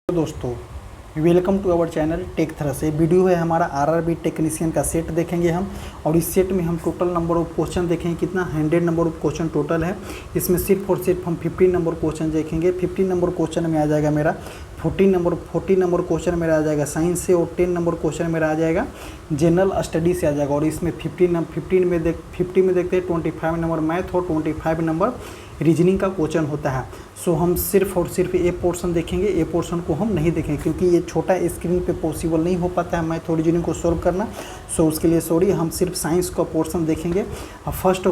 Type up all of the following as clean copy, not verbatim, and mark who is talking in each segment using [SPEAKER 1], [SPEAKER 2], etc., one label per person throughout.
[SPEAKER 1] दोस्तों, welcome to our channel Tech Thrust. ये video है हमारा आरआरबी टेक्नीशियन का सेट देखेंगे हम, और इस सेट में हम टोटल नंबर ऑफ क्वेश्चन देखेंगे कितना 100 नंबर ऑफ क्वेश्चन टोटल है। इसमें सिर्फ और सिर्फ हम 15 नंबर क्वेश्चन देखेंगे। 15 नंबर क्वेश्चन में आ जाएगा मेरा 40 नंबर क्वेश्चन मेरा आ जाएगा साइंस से, और 10 नंबर क्वेश्चन मेरा आ जाएगा जनरल स्टडी से आ जाएगा। और इसमें 50 में देखते हैं 25 नंबर मैथ और 25 नंबर रीजनिंग का क्वेश्चन होता है। सो हम सिर्फ और सिर्फ ए पोर्शन देखेंगे, ए पोर्शन को हम नहीं देखेंगे क्योंकि ये छोटा स्क्रीन पे पॉसिबल नहीं हो पाता है मैथ और रीजनिंग को सॉल्व करना। सो उसके लिए सॉरी, हम सिर्फ साइंस का पोर्शन देखेंगे। अब फर्स्ट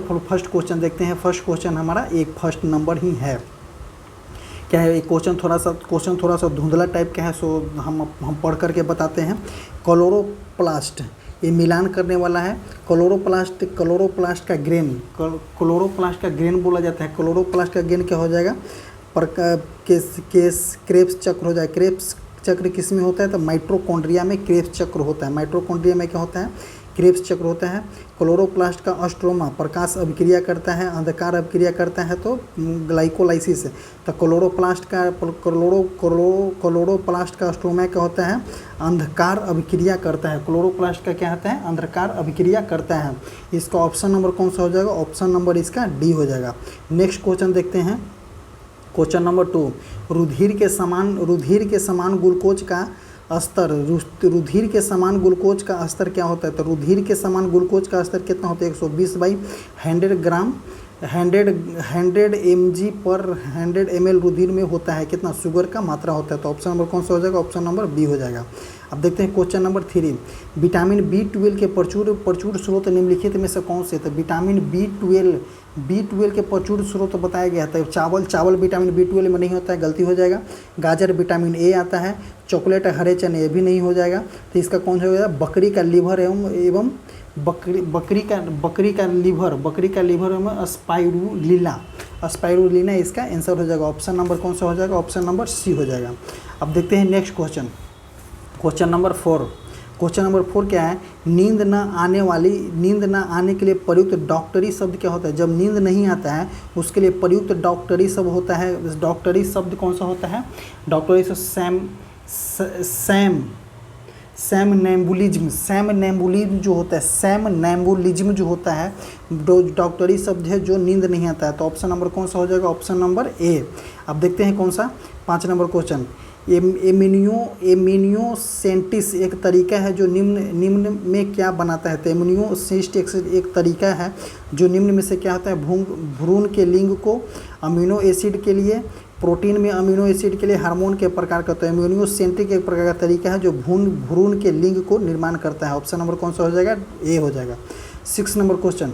[SPEAKER 1] क्वेश्चन देखते हैं। फर्स्ट क्वेश्चन हमारा एक फर्स्ट नंबर ही है। क्या है, एक क्वेश्चन थोड़ा सा धुंधला टाइप का है, सो हम पढ़ करके बताते हैं। क्लोरोप्लास्ट, ये मिलान करने वाला है। क्लोरोप्लास्ट का ग्रेन बोला जाता है। क्लोरोप्लास्ट का ग्रेन क्या हो जाएगा, पर क्रेब्स चक्र हो जाएगा। क्रेब्स चक्र किस में होता है, तो माइटोकॉन्ड्रिया में क्रेब्स चक्र होता है। माइटोकॉन्ड्रिया में क्या होता है, क्रेब्स चक्र होता है। क्लोरोप्लास्ट का स्ट्रोमा प्रकाश अभिक्रिया करता है, अंधकार अभिक्रिया करता है तो ग्लाइकोलाइसिस। तो क्लोरोप्लास्ट का स्ट्रोमा क्या होता है, अंधकार अभिक्रिया करता है। क्लोरोप्लास्ट का क्या होता है, अंधकार अभिक्रिया करता है। इसका ऑप्शन नंबर कौन सा हो जाएगा, ऑप्शन नंबर इसका डी हो जाएगा। नेक्स्ट क्वेश्चन देखते हैं। क्वेश्चन नंबर 2, रुधिर के समान ग्लूकोज का स्तर, रुधिर के समान ग्लूकोज का स्तर क्या होता है, तो रुधिर के समान ग्लूकोज का स्तर कितना होता है, 120/100 ग्राम 100 mg/100 ml रुधिर में होता है। कितना शुगर का मात्रा होता है, तो ऑप्शन नंबर कौन सा हो जाएगा, ऑप्शन नंबर बी हो जाएगा। अब देखते हैं क्वेश्चन नंबर 3, विटामिन B12 के प्रचुर स्रोत निम्नलिखित में से कौन से, तो विटामिन B12 के प्रचुर स्रोत बताया गया था। चावल विटामिन B12 में नहीं होता है, गलती हो जाएगा। गाजर विटामिन ए आता है। चॉकलेट हरे चने, ये भी नहीं हो जाएगा। तो इसका कौन सा हो जाएगा, बकरी का लीवर एवं बकरी का लीवर एवं स्पाइरुलिना इसका आंसर हो जाएगा। ऑप्शन नंबर कौन सा हो जाएगा, ऑप्शन नंबर सी हो जाएगा। अब देखते हैं नेक्स्ट क्वेश्चन। क्वेश्चन नंबर 4 क्या है, नींद न आने के लिए प्रयुक्त डॉक्टरी शब्द क्या होता है। जब नींद नहीं आता है उसके लिए प्रयुक्त डॉक्टरी शब्द होता है। डॉक्टरी शब्द कौन सा होता है, डॉक्टरी शब्द सैमनेम्बुलिज्म जो होता है डॉक्टरी शब्द है जो नींद नहीं आता है। तो ऑप्शन नंबर कौन सा हो जाएगा, ऑप्शन नंबर ए। अब देखते हैं कौन सा 5 नंबर क्वेश्चन। एमिनियोसेंटिस एक तरीका है जो निम्न में क्या बनाता है। तो एमिनियोसेंटिस एक तरीका है जो निम्न में से क्या होता है, भ्रूण के लिंग को अमीनो एसिड के लिए, प्रोटीन में अमीनो एसिड के लिए, हार्मोन के प्रकार का। तो एमिनियोसेंटिक एक प्रकार का तरीका है जो भ्रूण के लिंग को निर्माण करता है। ऑप्शन नंबर कौन सा हो जाएगा, ए हो जाएगा। 6 नंबर क्वेश्चन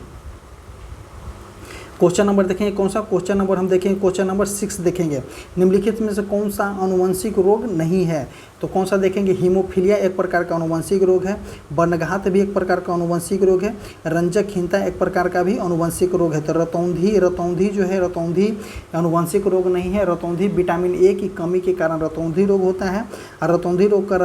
[SPEAKER 1] नंबर देखेंगे कौन सा, क्वेश्चन नंबर हम देखेंगे क्वेश्चन नंबर 6 देखेंगे। निम्नलिखित में से कौन सा अनुवंशिक रोग नहीं है, तो कौन सा देखेंगे, हीमोफीलिया एक प्रकार का अनुवंशिक रोग है। वर्णघात भी एक प्रकार का अनुवंशिक रोग है। रंजकहीनता एक प्रकार का भी अनुवंशिक रोग है। तो रतौंधी अनुवंशिक रोग नहीं है। रतौंधी विटामिन ए की कमी के कारण रतौंधी रोग होता है। और रतौंधी रोग का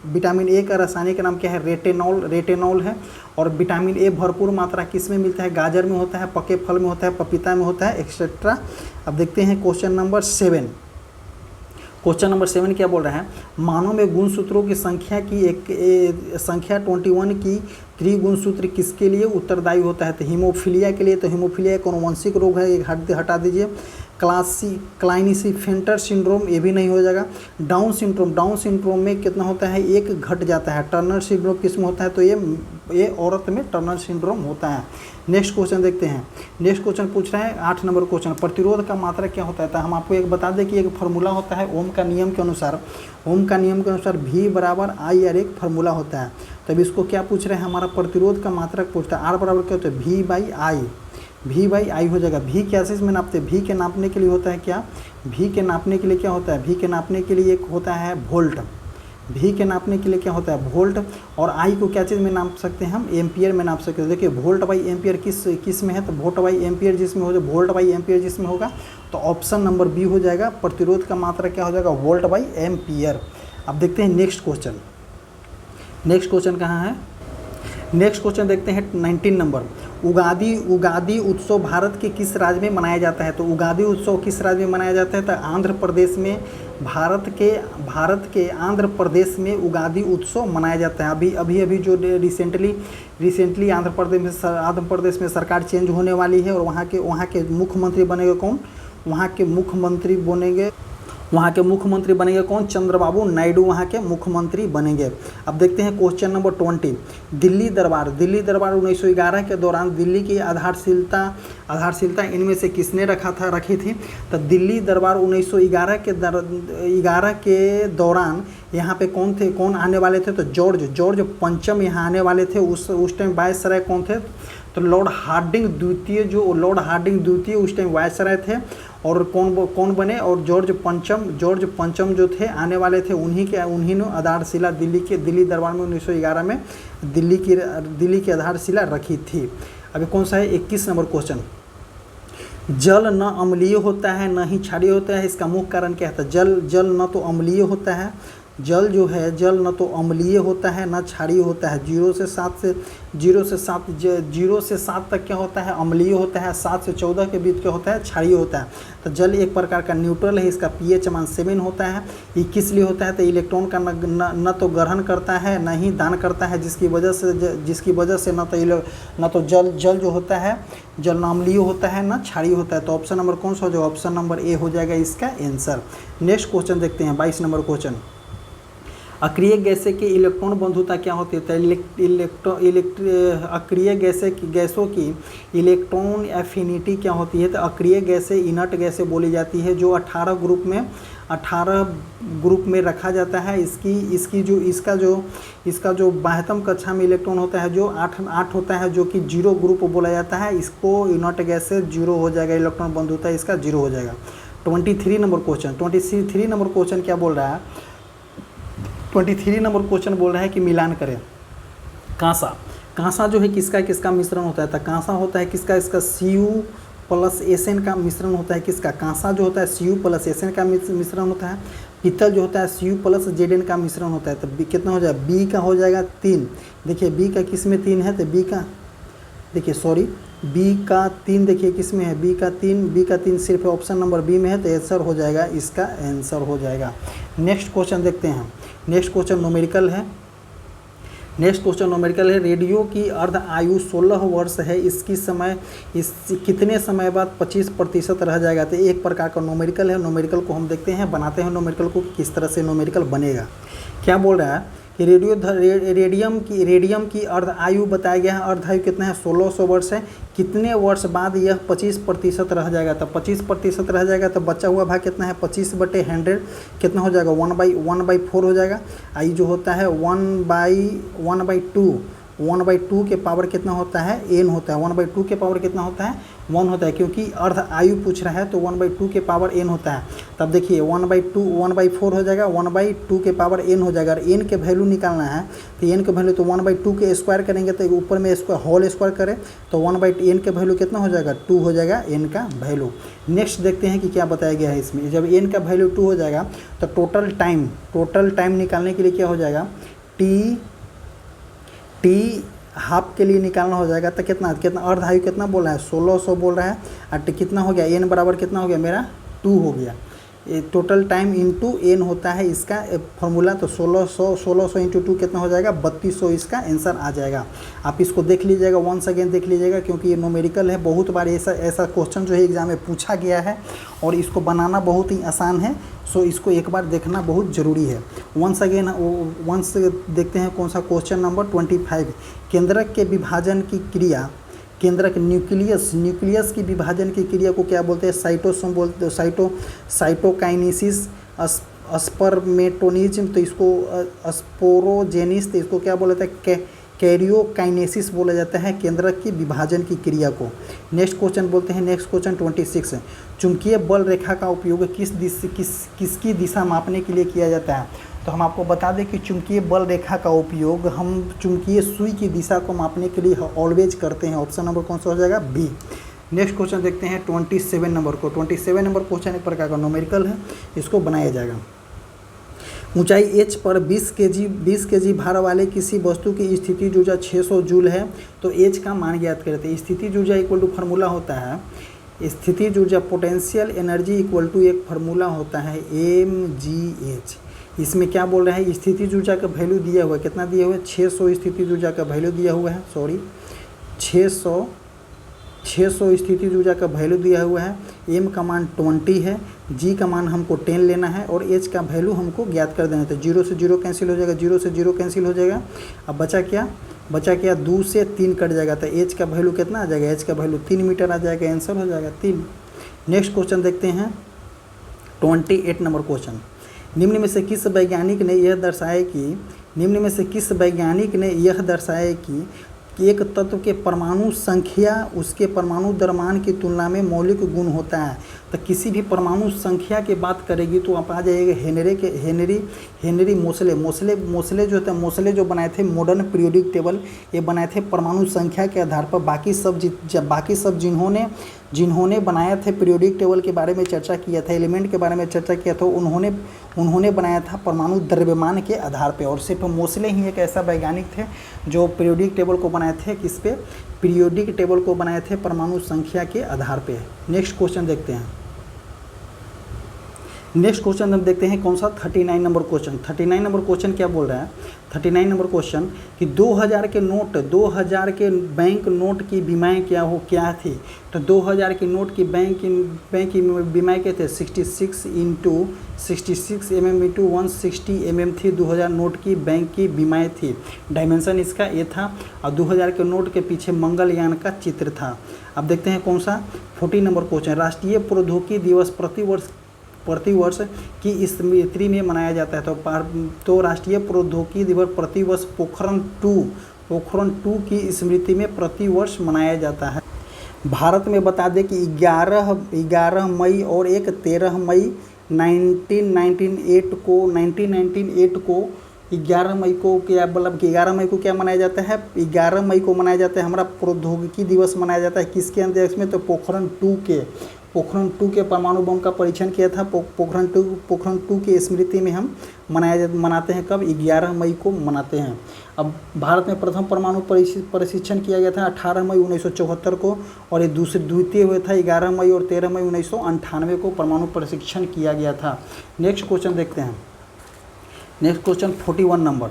[SPEAKER 1] विटामिन ए का रासायनिक नाम क्या है, रेटेनॉल है। और विटामिन ए भरपूर मात्रा किस में मिलता है, गाजर में होता है, पके फल में होता है, पपीता में होता है, एक्सेट्रा। अब देखते हैं क्वेश्चन नंबर 7। क्वेश्चन नंबर 7 क्या बोल रहा है, मानव में गुणसूत्रों की संख्या 21 की त्रिगुणसूत्र किसके लिए उत्तरदायी होता है। तो हीमोफीलिया के लिए। तो हीमोफीलिया एक अनुवंशिक रोग है, ये हटा दीजिए। क्लाइनीसीफेंटर सिंड्रोम, ये भी नहीं हो जाएगा। डाउन सिंड्रोम में कितना होता है, एक घट जाता है। टर्नर सिंड्रोम किस में होता है, तो ये औरत में टर्नर सिंड्रोम होता है। नेक्स्ट क्वेश्चन देखते हैं। नेक्स्ट क्वेश्चन पूछ रहा है 8 नंबर क्वेश्चन, प्रतिरोध का मात्रा क्या होता है। तो हम आपको एक बता दें कि एक फार्मूला होता है ओम का नियम के अनुसार V बराबर I R एक फार्मूला होता है। तब इसको क्या पूछ रहे हैं, हमारा प्रतिरोध का मात्रक पूछता है। R बराबर क्या होता है, V/I हो जाएगा। V कैसे इसमें नापते हैं, V के नापने के लिए होता है क्या, V के नापने के लिए क्या होता है, V के नापने के लिए एक होता है वोल्ट। V के नापने के लिए क्या होता है, वोल्ट। और I को क्या चीज़ में नाप सकते हैं, हम एम्पियर में नाप सकते हैं। देखिए वोल्ट बाई एम्पियर किस में है, तो वोल्ट बाई एम्पियर जिसमें हो जाए, वोल्ट बाई एम्पियर जिसमें होगा तो ऑप्शन नंबर बी हो जाएगा। प्रतिरोध का मात्रा क्या हो जाएगा, वोल्ट बाई एम्पियर। अब देखते हैं नेक्स्ट क्वेश्चन कहाँ है। नेक्स्ट क्वेश्चन देखते हैं 19 नंबर। उगादी उत्सव भारत के किस राज्य में मनाया जाता है। तो उगादी उत्सव किस राज्य में मनाया जाता है, तो आंध्र प्रदेश में भारत के आंध्र प्रदेश में उगादी उत्सव मनाया जाता है। अभी जो रिसेंटली आंध्र प्रदेश में सरकार चेंज होने वाली है और वहाँ के मुख्यमंत्री बनेंगे कौन? वहाँ के मुख्यमंत्री बनेंगे कौन? चंद्रबाबू नायडू वहाँ के मुख्यमंत्री बनेंगे। अब देखते हैं क्वेश्चन नंबर 20। दिल्ली दरबार 1911 के दौरान दिल्ली की आधारशिला इनमें से किसने रखी थी? तो दिल्ली दरबार 1911 के दौरान यहाँ पे कौन आने वाले थे? तो जॉर्ज पंचम यहाँ आने वाले थे। उस टाइम वायसराय कौन थे? तो लॉर्ड हार्डिंग द्वितीय उस टाइम वायसराय थे। और कौन बने? और जॉर्ज पंचम जो थे आने वाले थे, उन्हीं ने आधारशिला दिल्ली दरबार में 1911 में दिल्ली की आधारशिला रखी थी। अभी कौन सा है? 21 नंबर क्वेश्चन। जल न अम्लीय होता है न ही क्षारीय होता है, इसका मुख्य कारण क्या है? जल न तो अम्लीय होता है, जल न तो अम्लीय होता है न क्षारीय होता है। 0 से 7 तक क्या होता है? अम्लीय होता है। 7 से 14 के बीच क्या होता है? क्षारीय होता है। तो जल एक प्रकार का न्यूट्रल है, इसका pH मान 7 होता है। ये किस लिए होता है? तो इलेक्ट्रॉन का न तो ग्रहण करता है न ही दान करता है, जिसकी वजह से न तो जल जो होता है जल न अम्लीय होता है न क्षारीय होता है। तो ऑप्शन नंबर कौन सा हो जाएगा? ऑप्शन नंबर ए हो जाएगा इसका आंसर। नेक्स्ट क्वेश्चन देखते हैं 22 नंबर क्वेश्चन। अक्रिय गैसें की इलेक्ट्रॉन बंधुता क्या होती है? अक्रिय गैसों की इलेक्ट्रॉन एफिनिटी क्या होती है? तो अक्रिय गैसें इनर्ट गैसें बोली जाती है, जो 18 ग्रुप में रखा जाता है। इसका जो बाह्यतम कक्षा में इलेक्ट्रॉन होता है जो 8 होता है, जो कि 0 ग्रुप बोला जाता है। इसको इनर्ट गैस से 0 हो जाएगा, इलेक्ट्रॉन बंधुता इसका 0 हो जाएगा। 23 नंबर क्वेश्चन क्या बोल रहा है? 23 नंबर क्वेश्चन बोल रहा है कि मिलान करें। कांसा जो है किसका मिश्रण होता है? तो कांसा होता है किसका? इसका Cu+Sn का मिश्रण होता है। किसका? कांसा जो होता है Cu+Sn का मिश्रण होता है। पीतल जो होता है Cu+Zn का मिश्रण होता है। तो कितना हो जाएगा? बी का हो जाएगा 3। देखिए बी का किस में 3 है? तो बी का 3 देखिए किस में है? बी का 3 सिर्फ ऑप्शन नंबर बी में है, तो आंसर हो जाएगा, इसका आंसर हो जाएगा। नेक्स्ट क्वेश्चन देखते हैं। नेक्स्ट क्वेश्चन न्यूमेरिकल है। रेडियो की अर्ध आयु 16 वर्ष है, कितने समय बाद 25% रह जाएगा? तो एक प्रकार का न्यूमेरिकल है। न्यूमेरिकल को हम देखते हैं, बनाते हैं न्यूमेरिकल को, किस तरह से न्यूमेरिकल बनेगा। क्या बोल रहा है कि रेडियम की अर्ध आयु बताया गया है। अर्ध आयु कितना है? 1600 वर्ष है। कितने वर्ष बाद यह 25% रह जाएगा? तो 25% रह जाएगा, तो बचा हुआ भाग कितना है? 25/100 कितना हो जाएगा? 1/4 हो जाएगा। आई जो होता है 1/2 के पावर कितना होता है? n होता है। 1/2 के पावर कितना होता है? 1 होता है, क्योंकि अर्ध आयु पूछ रहा है तो 1/2 के पावर n होता है। तब देखिए 1/4 हो जाएगा, 1/2 के पावर n हो जाएगा। और n के वैल्यू निकालना है तो n के वैल्यू तो 1/2 के स्क्वायर करेंगे, तो ऊपर में होल स्क्वायर करें तो 1/n के वैल्यू कितना हो जाएगा? 2 हो जाएगा n का वैल्यू। नेक्स्ट देखते हैं कि क्या बताया गया है इसमें। जब n का वैल्यू 2 हो जाएगा तो टोटल टाइम निकालने के लिए क्या हो जाएगा? टी हाफ के लिए निकालना हो जाएगा। तो कितना अर्ध आयु कितना बोल रहा है? 1600 बोल रहा है। और कितना हो गया? n बराबर कितना हो गया मेरा? 2 हो गया। टोटल टाइम इंटू n होता है इसका फॉर्मूला। तो 1600 इंटू 2 कितना हो जाएगा? 3200 इसका आंसर आ जाएगा। आप इसको देख लीजिएगा, वंस अगेन देख लीजिएगा, क्योंकि ये न्यूमेरिकल है। बहुत बार ऐसा क्वेश्चन जो है एग्जाम में पूछा गया है और इसको बनाना बहुत ही आसान है। सो इसको एक बार देखना बहुत ज़रूरी है। वंस देखते हैं कौन सा क्वेश्चन नंबर 25। केंद्रक के विभाजन की क्रिया, केंद्रक न्यूक्लियस की विभाजन की क्रिया को क्या बोलते हैं? साइटोसोम बोलते हैं। साइटोकाइनेसिस, स्पर्मेटोनिज्म, तो इसको स्पोरोजेनिस, तो इसको क्या बोला जाता है? कैरियोकाइनेसिस बोला जाता है केंद्रक की विभाजन की क्रिया को। नेक्स्ट क्वेश्चन बोलते हैं। नेक्स्ट क्वेश्चन 26 है। चुंबकीय बल रेखा का उपयोग किसकी दिशा मापने के लिए किया जाता है? तो हम आपको बता दें कि चुंबकीय बल रेखा का उपयोग हम चुंबकीय सुई की दिशा को मापने के लिए ऑलवेज करते हैं। ऑप्शन नंबर कौन सा हो जाएगा? बी। नेक्स्ट क्वेश्चन देखते हैं 27 नंबर को। 27 नंबर क्वेश्चन एक प्रकार का न्यूमेरिकल है, इसको बनाया जाएगा। ऊंचाई h पर 20 केजी भार वाले किसी वस्तु की स्थिति ऊर्जा 600 जूल है, तो h का मान ज्ञात करते हैं। स्थिति ऊर्जा इक्वल टू फार्मूला होता है स्थितिज ऊर्जा पोटेंशियल एनर्जी इक्वल टू एक फार्मूला होता है mgh। इसमें क्या बोल रहे हैं, स्थितिज ऊर्जा का वैल्यू दिया हुआ है, कितना दिया हुआ है 600 स्थितिज ऊर्जा का वैल्यू दिया हुआ है, सॉरी 600 स्थितिज ऊर्जा का वैल्यू दिया हुआ है। m का मान 20 है, g का मान हमको 10 लेना है और h का वैल्यू हमको ज्ञात कर देना है। तो 0 से 0 कैंसिल हो जाएगा, 0 से 0 कैंसिल हो जाएगा। अब बचा क्या 2 से 3 कट जाएगा, तो h का वैल्यू कितना आ जाएगा, h का वैल्यू 3 मीटर आ जाएगा, आंसर हो जाएगा 3। नेक्स्ट क्वेश्चन देखते हैं 28 नंबर क्वेश्चन। निम्न में से किस वैज्ञानिक ने यह दर्शाया कि एक तत्व के परमाणु संख्या उसके परमाणु द्रव्यमान की तुलना में मौलिक गुण होता है। तो किसी भी परमाणु संख्या की बात करेगी तो आप आ जाइएगा हेनरी मोसले जो होता है, मोसले जो बनाए थे मॉडर्न पीरियोडिक टेबल, ये बनाए थे परमाणु संख्या के आधार पर। बाकी सब जिन्होंने बनाया थे पीरियोडिक टेबल के बारे में चर्चा किया था, एलिमेंट के बारे में चर्चा किया था, उन्होंने बनाया था परमाणु द्रव्यमान के आधार पे। और सिर्फ मोसले ही एक ऐसा वैज्ञानिक थे जो पीरियोडिक टेबल को बनाए थे, किस पे, पीरियोडिक टेबल को बनाए थे परमाणु संख्या के आधार पे। नेक्स्ट क्वेश्चन देखते हैं। नेक्स्ट क्वेश्चन हम देखते हैं कौन सा 39 नंबर क्वेश्चन। 39 नंबर क्वेश्चन क्या बोल रहा है, 39 नंबर क्वेश्चन कि 2000 के बैंक नोट की बीमाएँ क्या थी। तो 2000 के नोट की बैंक की बीमाएँ क्या थे, 66 mm इंटू 160 mm थी 2000 नोट की बैंक की बीमाएँ थी। डायमेंशन इसका ये था और 2000 के नोट के पीछे मंगलयान का चित्र था। अब देखते हैं कौन सा 40 नंबर क्वेश्चन। राष्ट्रीय प्रौद्योगिकी दिवस प्रतिवर्ष की स्मृति में मनाया जाता है। तो राष्ट्रीय प्रौद्योगिकी दिवस प्रतिवर्ष पोखरण 2 की स्मृति में प्रतिवर्ष मनाया जाता है। भारत में बता दें कि 11 मई और एक 13 मई 1998 को 11 मई को क्या मतलब कि 11 मई को क्या मनाया जाता है, 11 मई को मनाया जाता है हमारा प्रौद्योगिकी दिवस मनाया जाता है। किसके अंतर्गत में, तो पोखरण 2 के परमाणु बम का परीक्षण किया था। पोखरण 2 की स्मृति में हम मनाते हैं कब, 11 मई को मनाते हैं। अब भारत में प्रथम परमाणु प्रशिक्षण किया गया था 18 मई 1974 को और ये द्वितीय हुआ था 11 मई और 13 मई 1998 को परमाणु प्रशिक्षण किया गया था। नेक्स्ट क्वेश्चन देखते हैं। Next question 41 number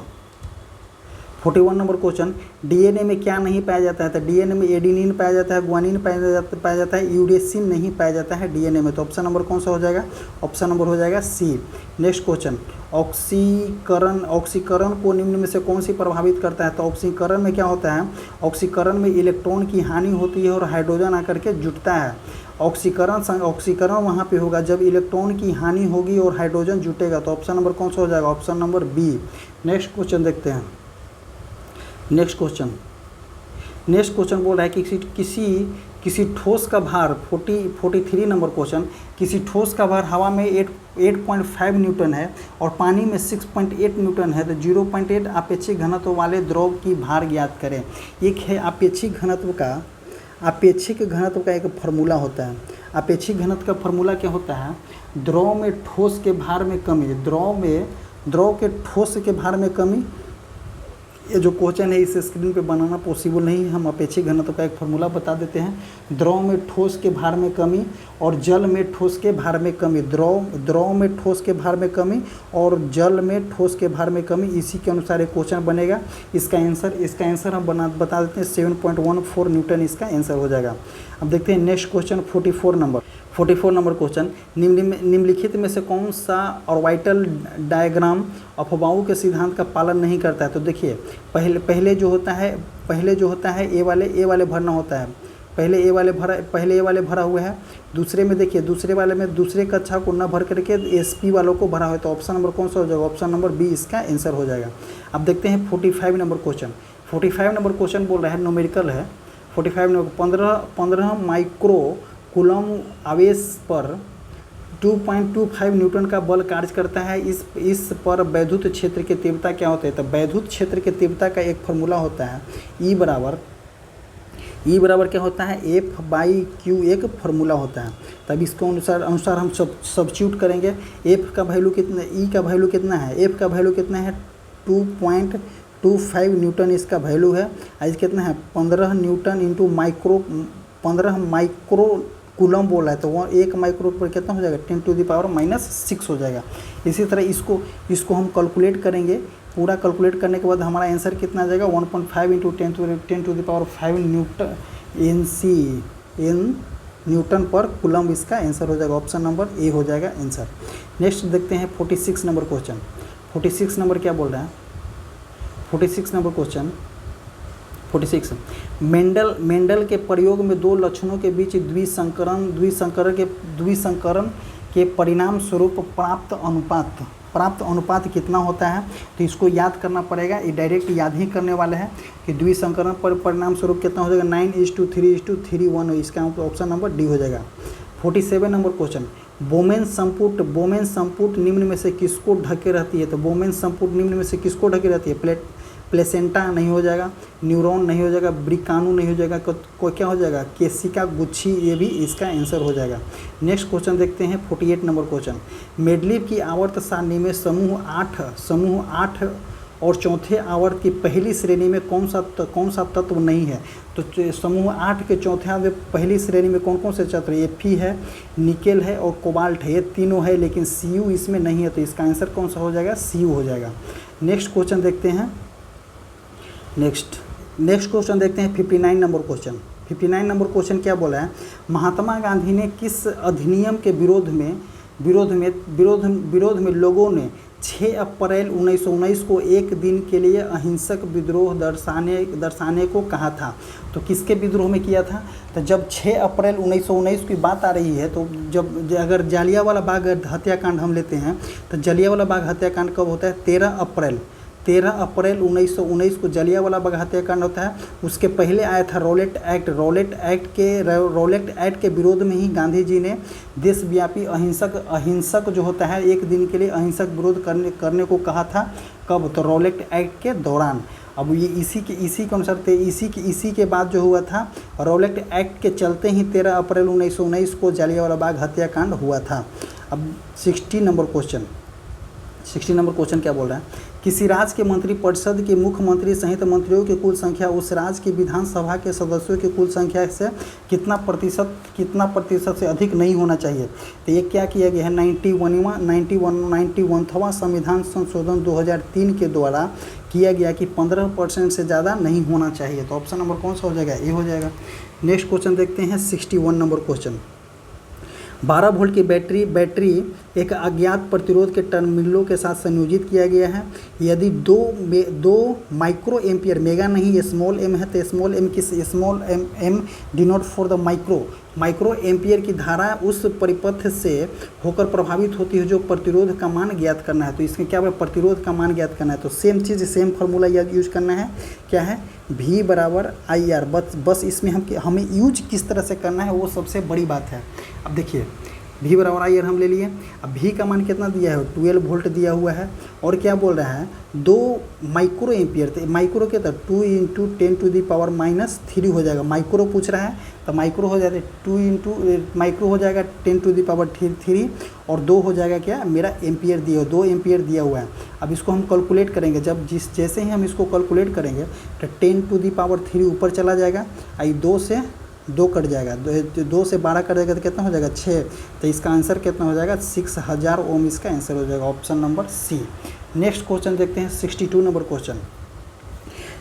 [SPEAKER 1] question. DNA में क्या नहीं पाया जाता है, तो डीएनए में एडेनिन पाया जाता है, ग्वानिन पाया जाता है, यूरेसिन नहीं पाया जाता है डीएनए में। तो ऑप्शन नंबर कौन सा हो जाएगा, ऑप्शन नंबर हो जाएगा सी। नेक्स्ट क्वेश्चन ऑक्सीकरण को निम्न में से कौन सी प्रभावित करता है। तो ऑक्सीकरण में क्या होता है, ऑक्सीकरण में इलेक्ट्रॉन की हानि होती है और हाइड्रोजन आकर के जुटता है। ऑक्सीकरण वहाँ पे होगा जब इलेक्ट्रॉन की हानि होगी और हाइड्रोजन जुटेगा। तो ऑप्शन नंबर कौन सा हो जाएगा, option number B. Next question देखते हैं। नेक्स्ट क्वेश्चन बोल रहा है कि किसी ठोस का भार 43 नंबर क्वेश्चन। किसी ठोस का भार हवा में 8.5 न्यूटन है और पानी में 6.8 न्यूटन है। तो 0.8 आपेक्षिक घनत्व वाले द्रव की भार ज्ञात करें। एक है आपेक्षिक घनत्व का एक फार्मूला होता है। आपेक्षिक घनत्व का फार्मूला क्या होता है, द्रव में ठोस के भार में कमी, द्रव के ठोस के भार में कमी। ये जो क्वेश्चन है इस स्क्रीन पे बनाना पॉसिबल नहीं है, हम अपेक्षिक घनत्व का एक फार्मूला बता देते हैं। द्रव में ठोस के भार में कमी और जल में ठोस के भार में कमी, द्रव में ठोस के भार में कमी और जल में ठोस के भार में कमी, इसी के अनुसार एक क्वेश्चन बनेगा। इसका आंसर हम बता देते हैं 7.14 न्यूटन इसका आंसर हो जाएगा। अब देखते हैं नेक्स्ट क्वेश्चन 44 नंबर क्वेश्चन। निम्नलिखित में से कौन सा ऑर्बिटल डायग्राम अफबाऊ के सिद्धांत का पालन नहीं करता है। तो देखिए पहले जो होता है ए वाले भरना होता है। पहले ए वाले भरा हुआ है। दूसरे में देखिए दूसरे वाले में दूसरे कक्षा को न भर करके एसपी वालों को भरा हुआ है। तो ऑप्शन नंबर कौन सा हो जाएगा, ऑप्शन नंबर बी इसका आंसर हो जाएगा। अब देखते हैं 45 नंबर क्वेश्चन। 45 नंबर क्वेश्चन बोल रहा है न्यूमेरिकल है। 45 नंबर 15 माइक्रो कूलम आवेश पर 2.25 न्यूटन का बल कार्य करता है। इस पर वैद्युत क्षेत्र की तीव्रता क्या होती है। तो वैद्युत क्षेत्र की तीव्रता का एक फार्मूला होता है E बराबर क्या होता है, F/Q एक फार्मूला होता है। तब इसको अनुसार हम सब्स्टिट्यूट करेंगे। F का वैल्यू कितना, E का वैल्यू कितना है, F का वैल्यू कितना है 2.25 न्यूटन इसका वैल्यू है। आज कितना है 15 न्यूटन इंटू 15 माइक्रो कूलम बोला है तो वो 1 माइक्रो पर कितना हो जाएगा 10⁻⁻6 हो जाएगा। इसी तरह इसको हम कैलकुलेट करेंगे, पूरा कैलकुलेट करने के बाद हमारा आंसर कितना आ जाएगा 1.5 × 10⁻5 न्यूटन पर कूलम इसका आंसर हो जाएगा। ऑप्शन नंबर ए हो जाएगा आंसर। नेक्स्ट देखते हैं 46 नंबर क्वेश्चन। 46 नंबर क्या बोल रहा है, 46 नंबर क्वेश्चन 46 मेंडल के प्रयोग में दो लक्षणों के बीच द्विसंकरण के परिणाम स्वरूप प्राप्त अनुपात कितना होता है। तो इसको याद करना पड़ेगा, ये डायरेक्ट याद ही करने वाले हैं कि द्विसंकरण पर परिणाम स्वरूप कितना हो जाएगा 9:3:3:1। इसका ऑप्शन नंबर डी हो जाएगा। 47 नंबर क्वेश्चन बोमेन संपुट निम्न में से किसको ढके रहती है। तो बोमेन संपुट निम्न में से किसको ढके रहती है, प्लेसेंटा नहीं हो जाएगा, न्यूरॉन नहीं हो जाएगा, ब्रिकानू नहीं हो जाएगा, को क्या हो जाएगा केसिका गुच्छी, ये भी इसका आंसर हो जाएगा। नेक्स्ट क्वेश्चन देखते हैं 48 नंबर क्वेश्चन। मेडलीव की आवर्त सारणी में समूह 8 और चौथे आवर्त की पहली श्रेणी में कौन सा तत्व नहीं है। तो समूह 8 के चौथे आवर्त पहली श्रेणी में कौन कौन से तत्व है, Fe है, निकेल है और कोबाल्ट है, ये तीनों है, लेकिन Cu इसमें नहीं है। तो इसका आंसर कौन सा हो जाएगा, Cu हो जाएगा। नेक्स्ट क्वेश्चन देखते हैं, नेक्स्ट क्वेश्चन देखते हैं 59 नंबर क्वेश्चन। 59 नंबर क्वेश्चन क्या बोला है, महात्मा गांधी ने किस अधिनियम के विरोध में लोगों ने 6 अप्रैल 1919 को एक दिन के लिए अहिंसक विद्रोह दर्शाने को कहा था। तो किसके विद्रोह में किया था। तो जब 6 अप्रैल 1919 की बात आ रही है, तो जब अगर जालियांवाला बाग हत्याकांड हम लेते हैं, तो जालियांवाला बाग हत्याकांड कब होता है 13 अप्रैल 1919 को जालियांवाला बाग हत्याकांड होता है। उसके पहले आया था रॉलेट एक्ट के विरोध में ही गांधी जी ने देशव्यापी अहिंसक जो होता है एक दिन के लिए अहिंसक विरोध करने को कहा था। कब, तो रॉलेट एक्ट के दौरान। अब ये इसी के अनुसार इसी के बाद जो हुआ था रॉलेट एक्ट के चलते ही 13 अप्रैल 1919 को जालियांवाला बाग हत्याकांड हुआ था। अब 60 नंबर क्वेश्चन क्या बोल रहा है, किसी राज्य के मंत्रिपरिषद के मुख्यमंत्री सहित मंत्रियों की कुल संख्या उस राज्य की विधानसभा के सदस्यों की कुल संख्या से कितना प्रतिशत से अधिक नहीं होना चाहिए। तो ये क्या किया गया है 91वां संविधान संशोधन 2003 के द्वारा किया गया कि 15% से ज़्यादा नहीं होना चाहिए। तो ऑप्शन नंबर कौन सा हो जाएगा, ए हो जाएगा। नेक्स्ट क्वेश्चन देखते हैं 61 नंबर क्वेश्चन। 12 वोल्ट की बैटरी एक अज्ञात प्रतिरोध के टर्मिनलों के साथ संयोजित किया गया है। यदि 2 माइक्रो एम्पियर, मेगा नहीं स्मॉल एम है, तो small M denote for the micro ampere की धारा उस परिपथ से होकर प्रभावित होती है जो प्रतिरोध का मान ज्ञात करना है। तो इसमें क्या है, प्रतिरोध का मान ज्ञात करना है। तो सेम फार्मूला यूज करना है, क्या है V = IR। बस इसमें हमें यूज किस तरह से करना है वो सबसे बड़ी बात है। अब देखिए V = IR हम ले लिए। अब V का मान कितना दिया है 12 वोल्ट दिया हुआ है, और क्या बोल रहा है 2 माइक्रो एम्पियर। तो माइक्रो क्या था 2 × 10⁻³ हो जाएगा। माइक्रो पूछ रहा है तो माइक्रो हो जाएगा 2 माइक्रो हो जाएगा 10⁻³ और 2 हो जाएगा क्या मेरा एम्पियर 2 एम्पियर दिया हुआ है। अब इसको हम कैलकुलेट करेंगे, जैसे ही हम इसको कैलकुलेट करेंगे तो 10⁻³ ऊपर चला जाएगा, आई 2 से 2 कट जाएगा, 2 से 12 कट जाएगा तो कितना हो जाएगा 6। तो इसका आंसर कितना हो जाएगा 6000 ओम इसका आंसर हो जाएगा। Option number C. Next question देखते हैं 62 नंबर क्वेश्चन।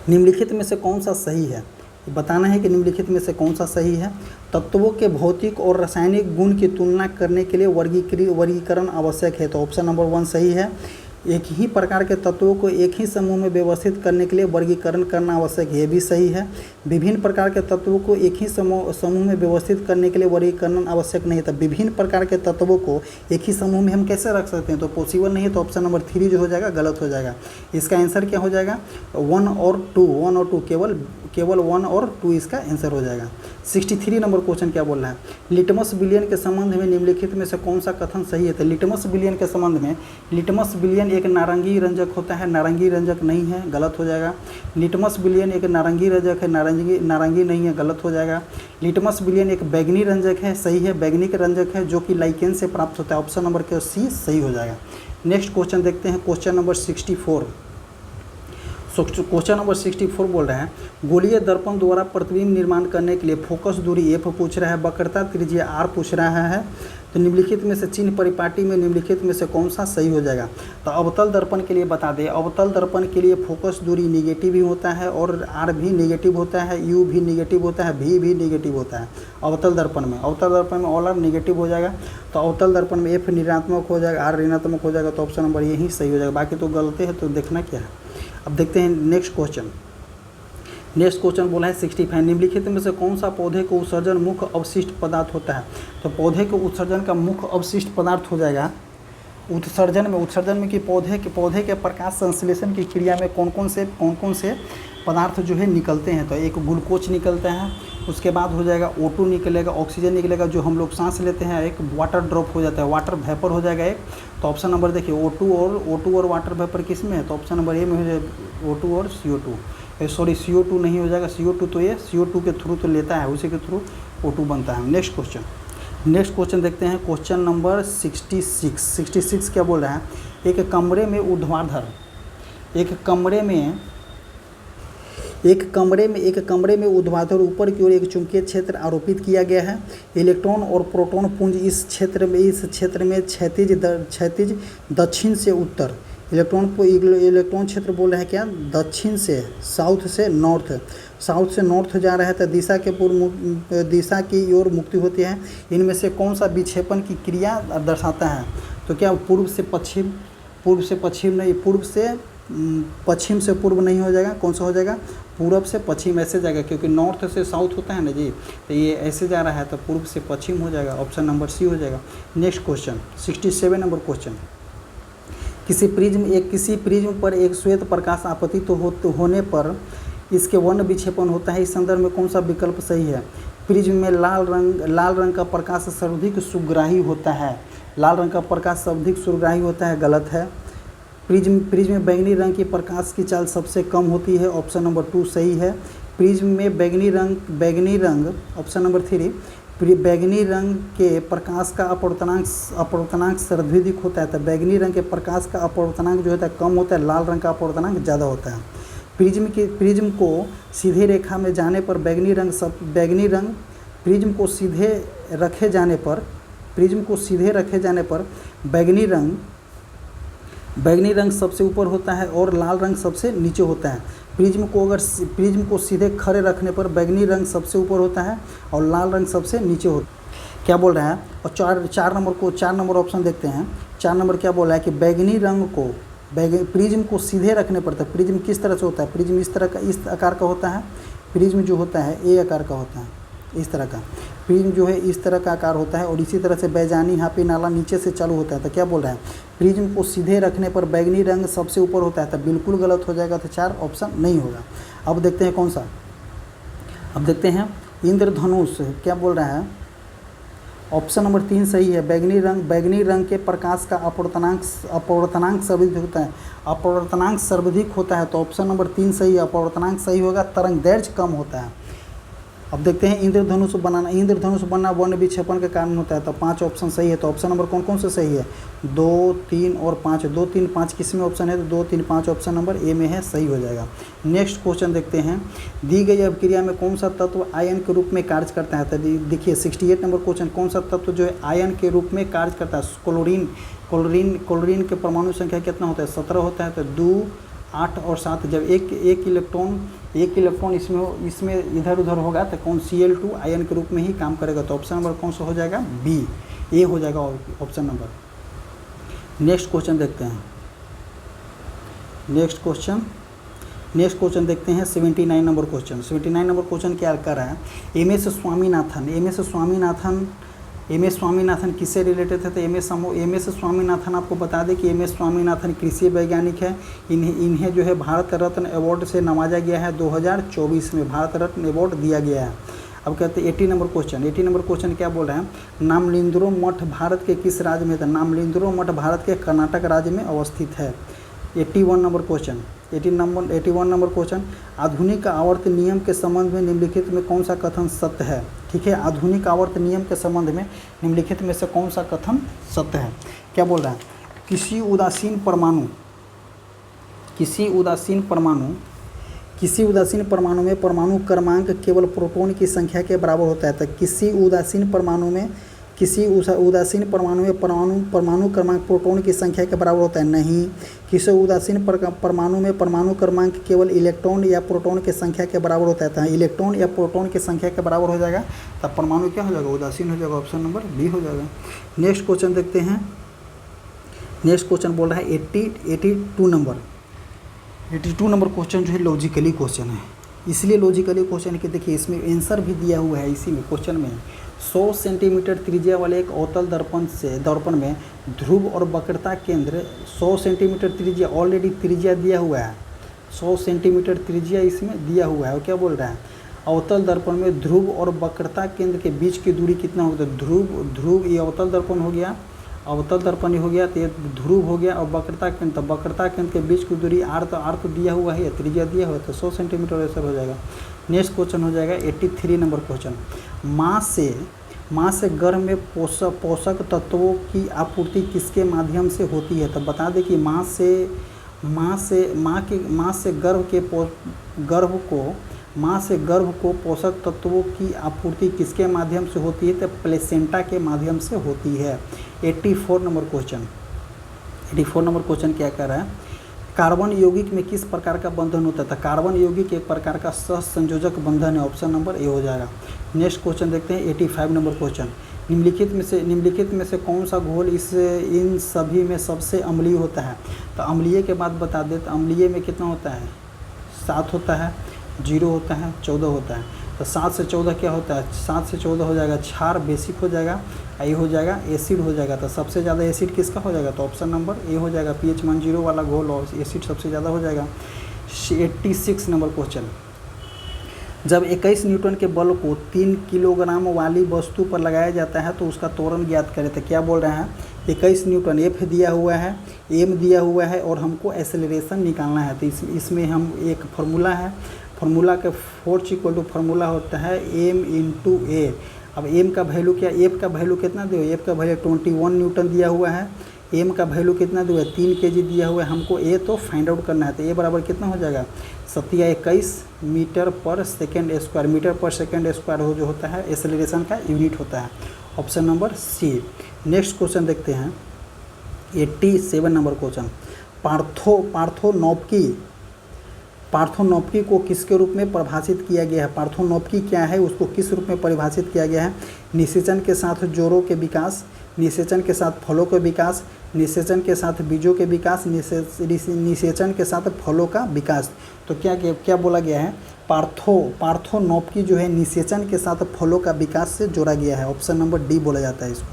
[SPEAKER 1] निम्नलिखित में से कौन सा सही है, बताना है कि निम्नलिखित में से कौन सा सही है। तत्वों के भौतिक और रासायनिक गुण की तुलना करने के लिए वर्गीकरण आवश्यक है। तो ऑप्शन नंबर 1 सही है। एक ही प्रकार के तत्वों को एक ही समूह में व्यवस्थित करने के लिए वर्गीकरण करना आवश्यक है, ये भी सही है। विभिन्न प्रकार के तत्वों को एक ही समूह में व्यवस्थित करने के लिए वर्गीकरण आवश्यक नहीं था। विभिन्न प्रकार के तत्वों को एक ही समूह में हम कैसे रख सकते हैं, तो पॉसिबल नहीं है। तो ऑप्शन नंबर 3 जो हो जाएगा गलत हो जाएगा। इसका आंसर क्या हो जाएगा 1 और 2 केवल 1 और 2 इसका आंसर हो जाएगा। 63 नंबर क्वेश्चन क्या बोल रहा है, लिटमस विलयन के संबंध में निम्नलिखित में से कौन सा कथन सही है। तो लिटमस विलयन के संबंध में, लिटमस विलयन एक नारंगी रंजक होता है, नारंगी रंजक नहीं है, गलत हो जाएगा। लिटमस विलयन एक नारंगी रंजक है, नारंगी नहीं है, गलत हो जाएगा। लिटमस विलयन एक बैगनी रंजक है, सही है, बैगनी का रंजक है जो कि लाइकेन से प्राप्त होता है। ऑप्शन नंबर सी सही हो जाएगा। नेक्स्ट क्वेश्चन देखते हैं, क्वेश्चन नंबर 64 क्वेश्चन नंबर 64 बोल रहे हैं, गोलीय दर्पण द्वारा प्रतिबिंब निर्माण करने के लिए फोकस दूरी f पूछ रहा है, वक्रता त्रिज्या r पूछ रहा है। तो निम्नलिखित में से चिन्ह परिपाटी में निम्नलिखित में से कौन सा सही हो जाएगा। तो अवतल दर्पण के लिए बता दें, अवतल दर्पण के लिए फोकस दूरी निगेटिव ही होता है और r भी निगेटिव होता है, u भी निगेटिव होता है, v भी निगेटिव होता है अवतल दर्पण में। अवतल दर्पण में ऑल आर निगेटिव हो जाएगा, तो अवतल दर्पण में f ऋणात्मक हो जाएगा, r ऋणात्मक हो जाएगा, तो ऑप्शन नंबर यही सही हो जाएगा। बाकी तो गलत है, तो देखना क्या है। अब देखते हैं नेक्स्ट क्वेश्चन। नेक्स्ट क्वेश्चन बोला है 65, निम्नलिखित में से कौन सा पौधे को उत्सर्जन मुख्य अवशिष्ट पदार्थ होता है। तो पौधे को उत्सर्जन का मुख्य अवशिष्ट पदार्थ हो जाएगा उत्सर्जन में कि पौधे के प्रकाश संश्लेषण की क्रिया में कौन कौन से पदार्थ जो है निकलते हैं। तो एक ग्लूकोज निकलता है, उसके बाद हो जाएगा O2 निकलेगा, ऑक्सीजन निकलेगा जो हम लोग सांस लेते हैं, एक वाटर ड्रॉप हो जाता है, वाटर वेपर हो जाएगा एक। तो ऑप्शन नंबर देखिए O2 और वाटर वेपर किस में है, तो ऑप्शन नंबर ए में हो जाएगा O2 और CO2। सॉरी CO2 नहीं हो जाएगा, CO2 तो ये CO2 के थ्रू तो लेता है, उसी के थ्रू O2 बनता है। नेक्स्ट क्वेश्चन देखते हैं, क्वेश्चन नंबर 66 क्या बोल रहा है, एक कमरे में ऊर्ध्वाधर ऊपर की ओर एक चुंबकीय क्षेत्र आरोपित किया गया है। इलेक्ट्रॉन और प्रोटॉन पुंज इस क्षेत्र में क्षैतिज दक्षिण से उत्तर, इलेक्ट्रॉन क्षेत्र बोल रहा है क्या, दक्षिण से साउथ से नॉर्थ जा रहा है, तो दिशा की ओर मुक्ति होती है। इनमें से कौन सा विक्षेपण की क्रिया दर्शाता है। तो क्या पूर्व से पश्चिम से पूर्व नहीं हो जाएगा, कौन सा हो जाएगा, पूर्व से पश्चिम ऐसे जाएगा, क्योंकि नॉर्थ से साउथ होता है ना जी, तो ये ऐसे जा रहा है तो पूर्व से पश्चिम हो जाएगा, ऑप्शन नंबर सी हो जाएगा। नेक्स्ट क्वेश्चन 67 नंबर क्वेश्चन, किसी प्रिज्म पर एक श्वेत प्रकाश आपतित होने पर इसके वर्ण विक्षेपण होता है। इस संदर्भ में कौन सा विकल्प सही है। प्रिज्म में लाल रंग का प्रकाश सर्वाधिक सुग्राही होता है, गलत है। प्रिज्म में बैंगनी रंग की प्रकाश की चाल सबसे कम होती है, ऑप्शन नंबर 2 सही है। प्रिज्म में बैंगनी रंग ऑप्शन नंबर 3, बैगनी रंग के प्रकाश का अपवर्तनांक सर्वाधिक होता है, तो बैगनी रंग के प्रकाश का अपवर्तनांक जो होता है कम होता है, लाल रंग का अपवर्तनांक ज़्यादा होता है। प्रिज्म को सीधे रेखा में जाने पर प्रिज्म को सीधे रखे जाने पर बैगनी रंग सबसे ऊपर होता है और लाल रंग सबसे नीचे होता है। प्रिज्म को सीधे खड़े रखने पर बैगनी रंग सबसे ऊपर होता है और लाल रंग सबसे नीचे होता है। क्या बोल रहा है। और चार नंबर ऑप्शन देखते हैं। 4 नंबर क्या बोला है कि बैगनी रंग को प्रिज्म को सीधे रखने पर, प्रिज्म किस तरह से होता है, प्रिज्म इस आकार का होता है, प्रिज्म जो होता है ए आकार का होता है, इस तरह का प्रिज्म जो है इस तरह का आकार होता है, और इसी तरह से बैजानी हापी नाला नीचे से चालू होता है। तो क्या बोल रहा है, प्रिज्म को सीधे रखने पर बैगनी रंग सबसे ऊपर होता है, तो बिल्कुल गलत हो जाएगा, तो 4 ऑप्शन नहीं होगा। अब देखते हैं कौन सा, अब देखते हैं इंद्रधनुष क्या बोल रहा है, ऑप्शन नंबर 3 सही है। बैगनी रंग के प्रकाश का अपवर्तनांक सर्वाधिक होता है, अपवर्तनांक सर्वाधिक होता है, तो ऑप्शन नंबर 3 सही है, अपवर्तनांक सही होगा, तरंग दैर्ध्य कम होता है। अब देखते हैं इंद्रधनुष बनना वर्ण विक्षेपण के कारण होता है, तो 5 ऑप्शन सही है। तो ऑप्शन नंबर कौन कौन से सही है, 2, 3 और 5। 2, 3, 5 किस में ऑप्शन है, तो 2, 3, 5 ऑप्शन नंबर ए में है, सही हो जाएगा। नेक्स्ट क्वेश्चन देखते हैं, दी गई अभिक्रिया में कौन सा तत्व आयन के रूप में कार्य करता है। तो देखिए 68 नंबर क्वेश्चन, कौन सा तत्व जो है आयन के रूप में कार्य करता है। क्लोरीन के परमाणु संख्या कितना होता है, 17 होता है, तो 2, 8 और 7। जब एक इलेक्ट्रॉन इसमें इधर उधर होगा तो कौन Cl2 आयन के रूप में ही काम करेगा, तो ऑप्शन नंबर कौन सा हो जाएगा, बी, ए हो जाएगा ऑप्शन नंबर। नेक्स्ट क्वेश्चन देखते हैं, नेक्स्ट क्वेश्चन देखते हैं 79 नंबर क्वेश्चन। 79 नंबर क्वेश्चन क्या कर रहा है, एम एस स्वामीनाथन किससे रिलेटेड थे, तो एम एस स्वामीनाथन आपको बता दें कि एम एस स्वामीनाथन कृषि वैज्ञानिक है। इन्हें जो है भारत रत्न अवार्ड से नवाजा गया है, 2024 में भारत रत्न अवार्ड दिया गया है। अब कहते हैं 80 नंबर क्वेश्चन क्या बोल रहे हैं, नामलिंद्रो मठ भारत के किस राज्य में था। नामलिंद्रो मठ भारत के कर्नाटक राज्य में अवस्थित है। 81 नंबर क्वेश्चन, आधुनिक आवर्त नियम के संबंध में निम्नलिखित में कौन सा कथन सत्य है। ठीक है, आधुनिक आवर्त नियम के संबंध में निम्नलिखित में से कौन सा कथन सत्य है। क्या बोल रहा है, किसी उदासीन परमाणु किसी उदासीन परमाणु में परमाणु क्रमांक केवल प्रोटॉन की संख्या के बराबर होता है। तो किसी उदासीन परमाणु में परमाणु क्रमांक प्रोटॉन की संख्या के बराबर होता है, नहीं। किसी उदासीन परमाणु में परमाणु क्रमांक केवल इलेक्ट्रॉन या प्रोटॉन की संख्या के बराबर होता है। तो इलेक्ट्रॉन या प्रोटॉन की संख्या के बराबर हो जाएगा, तब परमाणु क्या हो जाएगा, उदासीन हो जाएगा। ऑप्शन नंबर बी हो जाएगा। नेक्स्ट क्वेश्चन देखते हैं। नेक्स्ट क्वेश्चन बोल रहा है 82 नंबर क्वेश्चन जो है लॉजिकली क्वेश्चन है। इसलिए लॉजिकली क्वेश्चन है कि देखिए इसमें आंसर भी दिया हुआ है इसी में क्वेश्चन में। 100 सेंटीमीटर त्रिज्या वाले एक अवतल दर्पण में ध्रुव और वक्रता केंद्र 100 सेंटीमीटर त्रिज्या, ऑलरेडी त्रिज्या दिया हुआ है, 100 सेंटीमीटर त्रिज्या इसमें दिया हुआ है। और क्या बोल रहा है, अवतल दर्पण में ध्रुव और वक्रता केंद्र के बीच की दूरी कितना होगा। ध्रुव ये अवतल दर्पण हो गया, अवतल दर्पण हो गया, तो ये ध्रुव हो गया, और वक्रता केंद्र, तो वक्रता केंद्र के बीच की दूरी आर तो दिया हुआ है, त्रिज्या दिया हुआ है, तो 100 सेंटीमीटर आंसर हो जाएगा। नेक्स्ट क्वेश्चन हो जाएगा 83 नंबर क्वेश्चन। माँ से गर्भ में पोषक तत्वों की आपूर्ति किसके माध्यम से होती है। तो बता दें कि माँ से गर्भ को पोषक तत्वों की आपूर्ति किसके माध्यम से होती है। तो प्लेसेंटा के माध्यम से होती है। 84 नंबर क्वेश्चन क्या कह रहा है, कार्बन यौगिक में किस प्रकार का बंधन होता है। तो कार्बन यौगिक एक प्रकार का सहसंयोजक बंधन है। ऑप्शन नंबर ए हो जाएगा। नेक्स्ट क्वेश्चन देखते हैं 85 नंबर क्वेश्चन। निम्नलिखित में से कौन सा घोल इन सभी में सबसे अम्लीय होता है। तो अम्लीय के बाद बता दे, तो अम्लीय में कितना होता है, 7 होता है, 0 होता है, 14 होता है। तो 7 से 14 क्या होता है, 7 से 14 हो जाएगा क्षार, बेसिक हो जाएगा, ये हो जाएगा एसिड हो जाएगा। तो सबसे ज़्यादा एसिड किसका हो जाएगा, तो ऑप्शन नंबर ए हो जाएगा। pH मान 0 वाला घोल और एसिड सबसे ज़्यादा हो जाएगा। 86 नंबर क्वेश्चन। जब 21 न्यूटन के बल को 3 किलोग्राम वाली वस्तु पर लगाया जाता है तो उसका त्वरण ज्ञात करें। तो क्या बोल रहे हैं, 21 न्यूटन एफ दिया हुआ है, एम दिया हुआ है, और हमको एक्सेलरेशन निकालना है। तो इसमें हम एक फार्मूला है, फार्मूला के फोर्स इक्वल टू फार्मूला होता है एम इंटू ए। अब एम का वैल्यू क्या, एफ का वैल्यू कितना दो, एफ का वैल्यू 21 न्यूटन दिया हुआ है, एम का वैल्यू कितना दिया है, 3 kg दिया हुआ है। हमको ए तो फाइंड आउट करना है। तो ए बराबर कितना हो जाएगा, 21 metre per second square. Metre per second square हो जो होता है एक्सेलरेशन का यूनिट होता है। Option number C. Next question देखते हैं 87 नंबर क्वेश्चन। पार्थोनॉप्की को किसके रूप में परिभाषित किया गया है। पार्थोनॉप्की क्या है, उसको किस रूप में परिभाषित किया गया है। निषेचन के साथ जोड़ों के विकास, निषेचन के साथ फलों के विकास, निषेचन के साथ बीजों के विकास, निषेचन के साथ फलों का विकास। तो क्या बोला गया है, पार्थोनॉप्की जो है निषेचन के साथ फलों का विकास से जोड़ा गया है। ऑप्शन नंबर डी बोला जाता है इसको।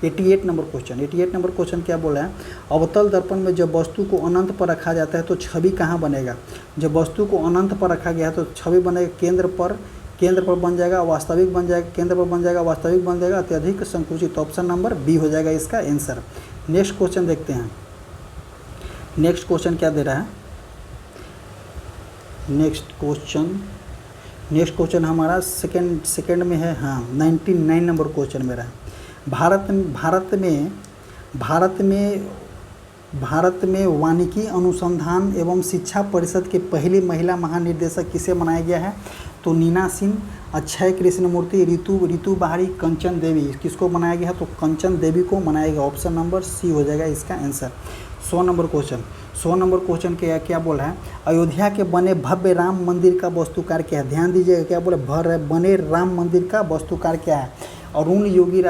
[SPEAKER 1] 88 नंबर क्वेश्चन क्या बोला है, अवतल दर्पण में जब वस्तु को अनंत पर रखा जाता है तो छवि कहाँ बनेगा। जब वस्तु को अनंत पर रखा गया है तो छवि बनेगा केंद्र पर बन जाएगा, वास्तविक बन जाएगा, केंद्र पर बन जाएगा, वास्तविक बन जाएगा, अत्यधिक संकुचित। ऑप्शन नंबर बी हो जाएगा इसका आंसर। नेक्स्ट क्वेश्चन देखते हैं। नेक्स्ट क्वेश्चन क्या दे रहा है, नेक्स्ट क्वेश्चन हमारा सेकंड में है, हाँ 99 नंबर क्वेश्चन मेरा है। भारत में वानिकी अनुसंधान एवं शिक्षा परिषद के पहली महिला महानिदेशक किसे बनाया गया है। तो नीना सिंह, अक्षय कृष्णमूर्ति, रितु बहारी, कंचन देवी। किसको बनाया गया है, तो कंचन देवी को बनाया गया। ऑप्शन नंबर सी हो जाएगा इसका आंसर। 100 नंबर क्वेश्चन क्या बोला है, अयोध्या के बने भव्य राम मंदिर का वास्तुकार क्या है। ध्यान दीजिएगा, क्या बोले, बने राम मंदिर का वास्तुकार क्या है। अरुण योगी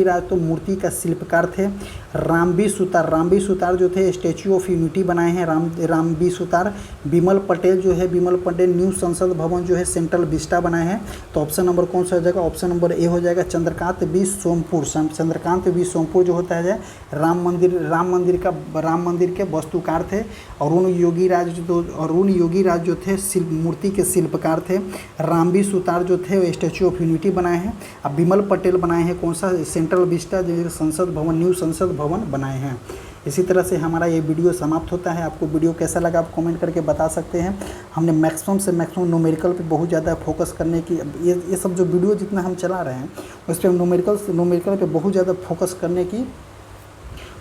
[SPEAKER 1] राज तो मूर्ति का शिल्पकार थे। रामबी सुतार जो थे स्टैच्यू ऑफ यूनिटी बनाए हैं रामबी सुतार। विमल पटेल न्यू संसद भवन जो है सेंट्रल विस्टा बनाए हैं। तो ऑप्शन नंबर कौन सा हो जाएगा, ऑप्शन नंबर ए हो जाएगा। चंद्रकांत बी सोमपुर जो होता है राम मंदिर के वास्तुकार थे। अरुण योगी राज जो थे मूर्ति के शिल्पकार थे। रामबी सुतार जो थे स्टैच्यू ऑफ यूनिटी बनाए हैं। अब विमल पटेल बनाए हैं कौन सा, सेंट्रल विस्टा जो संसद भवन, न्यू संसद भवन बनाए हैं। इसी तरह से हमारा ये वीडियो समाप्त होता है। आपको वीडियो कैसा लगा आप कमेंट करके बता सकते हैं। हमने मैक्सिमम से मैक्सिमम न्यूमेरिकल पे बहुत ज़्यादा फोकस करने की, ये सब जो वीडियो जितना हम चला रहे हैं उस पर न्यूमेरिकल पे बहुत ज़्यादा फोकस करने की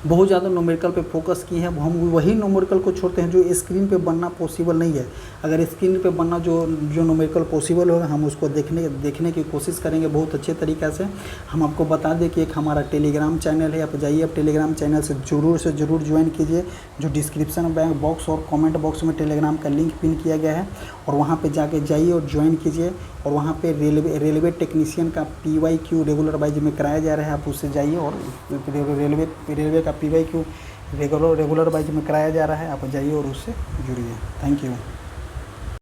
[SPEAKER 1] बहुत ज़्यादा न्यूमेरिकल पे फोकस किए हैं, हम वही न्यूमेरिकल को छोड़ते हैं जो स्क्रीन पे बनना पॉसिबल नहीं है। अगर स्क्रीन पे बनना जो न्यूमेरिकल पॉसिबल होगा हम उसको देखने की कोशिश करेंगे बहुत अच्छे तरीक़े से। हम आपको बता दें कि एक हमारा टेलीग्राम चैनल है, आप जाइए, आप टेलीग्राम चैनल से ज़रूर ज्वाइन कीजिए। जो डिस्क्रिप्शन बॉक्स और कमेंट बॉक्स में टेलीग्राम का लिंक पिन किया गया है, और वहाँ पे जाके जाइए और ज्वाइन कीजिए। और वहाँ पे रेलवे टेक्नीशियन का PYQ रेगुलर वाइज में कराया जा रहा है, आप उससे जाइए। और रेलवे का PYQ रेगुलर वाइज में कराया जा रहा है, आप जाइए और उससे जुड़िए। Thank you.